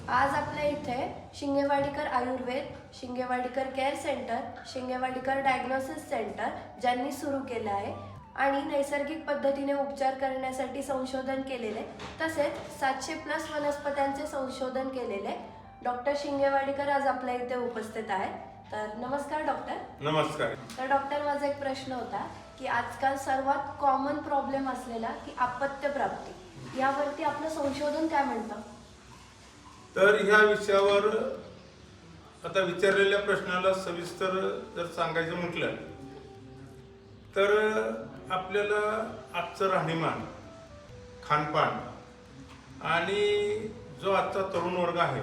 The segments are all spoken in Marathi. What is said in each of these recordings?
आज आपल्या इथे Shingewadikar Ayurveda, Shingewadikar care centre, Shingewadikar diagnosis centre ज्यांनी सुरू केलं आहे आणि नैसर्गिक पद्धतीने उपचार करण्यासाठी संशोधन केलेले तसेच 700+ वनस्पत्यांचे संशोधन केलेले डॉक्टर शिंगेवाडीकर आज आपल्या इथे उपस्थित आहेत. तर नमस्कार डॉक्टर. नमस्कार. तर डॉक्टर, माझा एक प्रश्न होता की आजकाल सर्वात कॉमन प्रॉब्लेम असलेला की अपत्य प्राप्ती, यावरती आपलं संशोधन काय म्हणतं? तर ह्या विषयावर आता विचारलेल्या प्रश्नाला सविस्तर जर सांगायचं म्हटलं तर आपल्याला आजचं राहणीमान, खानपान आणि जो आजचा तरुण वर्ग आहे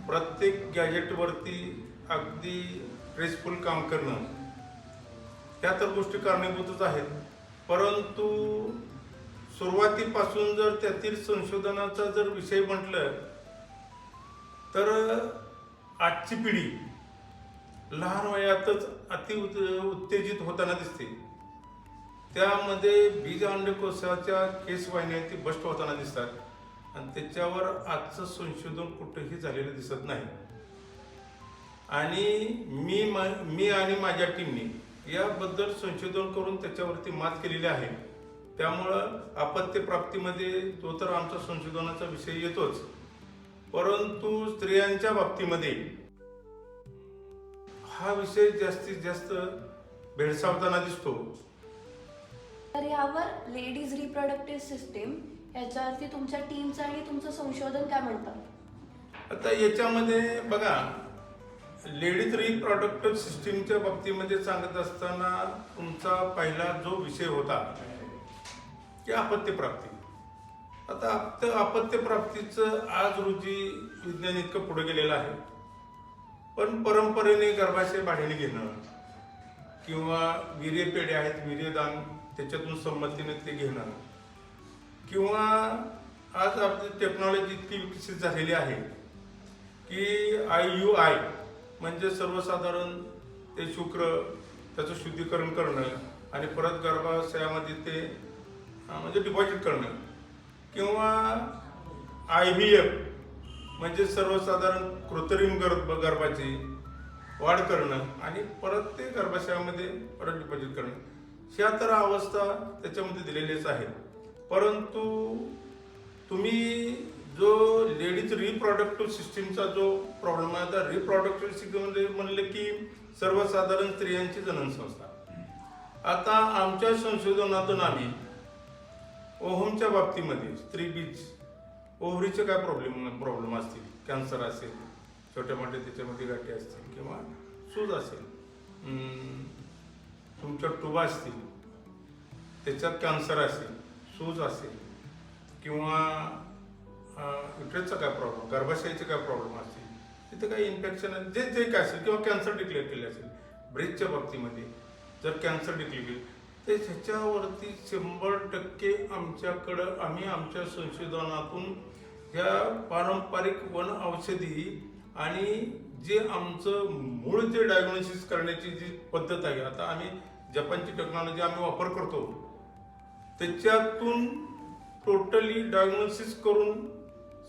प्रत्येक गॅजेटवरती अगदी स्ट्रेसफुल काम करणं, त्या तर गोष्टी कारणीभूतच आहेत. परंतु सुरुवातीपासून जर त्यातील संशोधनाचा जर विषय म्हटलं तर आजची पिढी लहान वयातच उत्तेजित होताना दिसते. त्यामध्ये बीज अंडकोशाच्या केसवाहिन्या ती बस्ट होताना दिसतात आणि त्याच्यावर आजचं संशोधन कुठेही झालेलं दिसत नाही. आणि मी आणि माझ्या टीमने याबद्दल संशोधन करून त्याच्यावरती मात केलेली आहे. त्यामुळं अपत्य प्राप्तीमध्ये तो तर आमचा संशोधनाचा विषय येतोच, परंतु स्त्रियांच्या बाबतीमध्ये हा विषय जास्तीत जास्त भेडसावताना दिसतो. तर यावर लेडीज रिप्रोडक्टिव्ह सिस्टीम याच्यावरती तुमच्या टीमचं आणि तुमचं संशोधन काय म्हणतं? आता याच्यामध्ये बघा, लेडीज रिप्रोडक्टिव्ह सिस्टीमच्या बाबतीमध्ये सांगत असताना तुमचा पहिला जो विषय होता की अपत्य प्राप्ती. आता अपत्य प्राप्तीचं आज रोजी विज्ञान इतकं पुढे गेलेलं आहे, पण परंपरेने गर्भाशय भाड्याने घेणं किंवा वीर्य पेढे आहेत, वीर्यदान त्याच्यातून संमतीने ते घेणं, किंवा आज आपली टेक्नॉलॉजी इतकी विकसित झालेली आहे की IUI म्हणजे सर्वसाधारण ते शुक्र त्याचं शुद्धीकरण करणं आणि परत गर्भाशयामध्ये ते म्हणजे डिपॉझिट करणं, किंवा IVF म्हणजे सर्वसाधारण कृत्रिम गर्भाची वाढ करणं आणि परत ते गर्भाशयामध्ये परत डिपॉझिट करणं, ह्या तर अवस्था त्याच्यामध्ये दिलेल्याच आहेत. परंतु तुम्ही जो लेडीज रिप्रोडक्टिव्ह सिस्टीमचा जो प्रॉब्लेम आहे, आता रिप्रोडक्टिव्ह सिस्टीम म्हणलं की सर्वसाधारण स्त्रियांची जननसंस्था. आता आमच्या संशोधनातून आम्ही ओव्हमच्या बाबतीमध्ये स्त्रीबीज ओव्हरीचे काय प्रॉब्लेम असतील, कॅन्सर असेल, छोट्या मोठे त्याच्यामध्ये गाठी असतील, किंवा सूज असेल, तुमच्या टुबा असतील त्याच्यात कॅन्सर असेल, सूज असेल, किंवा युट्रसचा काय प्रॉब्लेम, गर्भाशयाचे काय प्रॉब्लेम असतील, तिथे काही इन्फेक्शन जे काय असेल, किंवा कॅन्सर डिक्लेअर केले असेल, ब्रेस्टच्या बाबतीमध्ये जर कॅन्सर डिक्लेअर केले तर ह्याच्यावरती 100% आम्ही आमच्या संशोधनातून ह्या पारंपरिक वन औषधी आणि जे आमचं मूळ जे डायग्नोसिस करण्याची जी पद्धत आहे, आता आम्ही जपानची टेक्नॉलॉजी आम्ही वापर करतो, त्याच्यातून टोटली डायग्नोसिस करून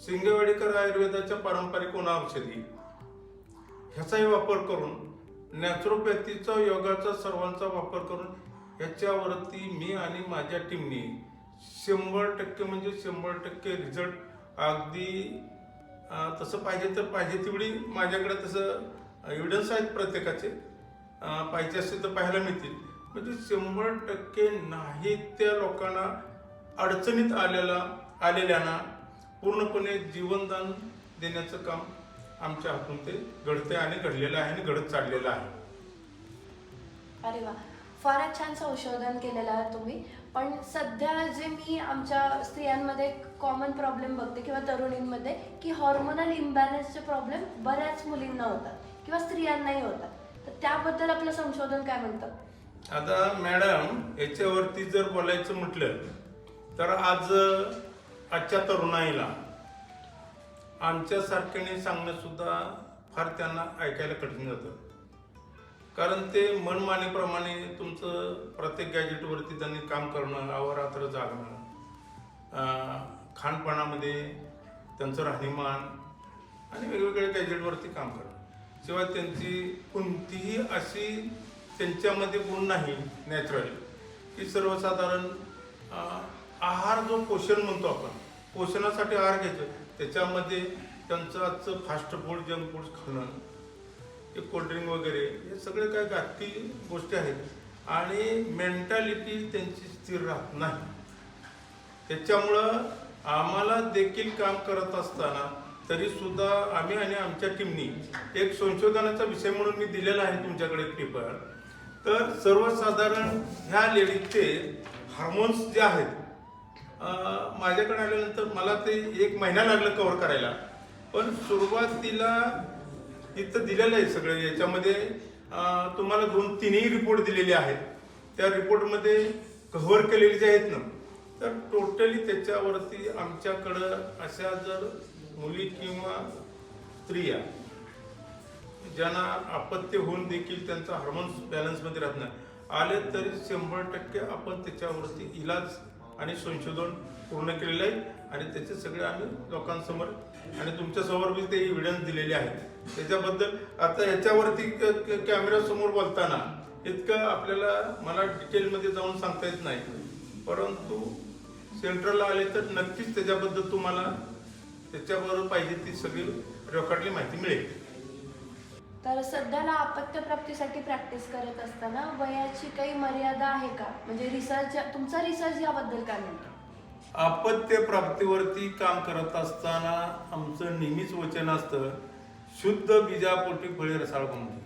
शिंगेवाडीकर आयुर्वेदाच्या पारंपरिक वन औषधी ह्याचाही वापर करून, नॅचरोपॅथीचा, योगाचा सर्वांचा वापर करून ह्याच्यावरती मी आणि माझ्या टीमने 100% म्हणजे 100% रिझल्ट अगदी तसं पाहिजे तर पाहिजे तेवढी माझ्याकडे तसं एव्हिडन्स आहेत प्रत्येकाचे, पाहिजे असेल तर पाहायला मिळतील. म्हणजे 100% नाही त्या लोकांना अडचणीत आलेल्यांना पूर्णपणे जीवनदान देण्याचं काम आमच्या हातून ते घडते आणि घडलेलं आहे आणि घडत चाललेलं आहे. अरे वा, फारच छान संशोधन केलेलं आहे तुम्ही. पण सध्या जे मी आमच्या स्त्रियांमध्ये कॉमन प्रॉब्लेम बघते किंवा तरुणींमध्ये की हॉर्मोनल इम्बॅलन्सचे प्रॉब्लेम बऱ्याच मुलींना होतात किंवा स्त्रियांनाही होतात, तर त्याबद्दल आपलं संशोधन काय म्हणतं? आता मॅडम, याच्यावरती जर बोलायचं म्हटलं तर आजच्या तरुणाईला आमच्यासारख्याने सांगणं सुद्धा फार त्यांना ऐकायला कठीण जातं. कारण ते मनमानेप्रमाणे तुमचं प्रत्येक गॅजेटवरती त्यांनी काम करणं, अहोरात्र जागणं, खानपानामध्ये त्यांचं राहणीमान आणि वेगवेगळ्या गॅजेटवरती काम करणं. शिवाय त्यांची कोणतीही अशी त्यांच्यामध्ये गुण नाही नॅचरल की सर्वसाधारण आहार जो पोषण म्हणतो आपण, पोषणासाठी आहार घ्यायचं, त्याच्यामध्ये त्यांचं आजचं फास्ट फूड जंक फूड खाणं, हे कोल्ड्रिंक वगैरे हे सगळे काय घातकी गोष्टी आहेत आणि मेंटॅलिटी त्यांची स्थिर राहत नाही. त्याच्यामुळं आम्हाला देखील काम करत असताना तरी सुद्धा आम्ही आणि आमच्या टीमनी एक संशोधनाचा विषय म्हणून मी दिलेला आहे तुमच्याकडे पेपर. तर सर्वसाधारण ह्या लेडीजचे हार्मोन्स जे आहेत माझ्याकडे आल्यानंतर मला ते 1 महिना लागला कव्हर करायला, पण सुरुवातीला इथं दिलेलं आहे सगळं. याच्यामध्ये तुम्हाला 2-3 रिपोर्ट दिलेले आहेत. त्या रिपोर्टमध्ये कव्हर केलेले जे आहेत ना, तर टोटली त्याच्यावरती आमच्याकडं अशा जर मुली किंवा स्त्रिया ज्यांना अपत्य होऊन देखील त्यांचा हार्मोन्स बॅलन्समध्ये राहत नाही आले तरी 100% आपण त्याच्यावरती इलाज आणि संशोधन पूर्ण केलेलं आहे आणि त्याचे सगळे आम्ही लोकांसमोर आणि तुमच्यासमोर मी ते एव्हिडन्स दिलेले आहेत. त्याच्याबद्दल आता ह्याच्यावरती कॅमेऱ्यासमोर बोलताना इतकं आपल्याला मला डिटेलमध्ये जाऊन सांगता येत नाही, परंतु सेंट्रलला आले तर नक्कीच त्याच्याबद्दल तुम्हाला त्याच्याबरोबर पाहिजे ती सगळी रेकॉर्डली माहिती मिळेल. तर सध्याला अपत्यप्राप्तीसाठी प्रॅक्टिस करत असताना वयाची काही मर्यादा आहे का? म्हणजे तुमचा रिसर्च याबद्दल काय म्हणतो? अपत्य प्राप्तीवरती काम करत असताना आमचं नेहमीच वचन असतं, शुद्ध बीजापोटी फळे रसाळ बनवणे.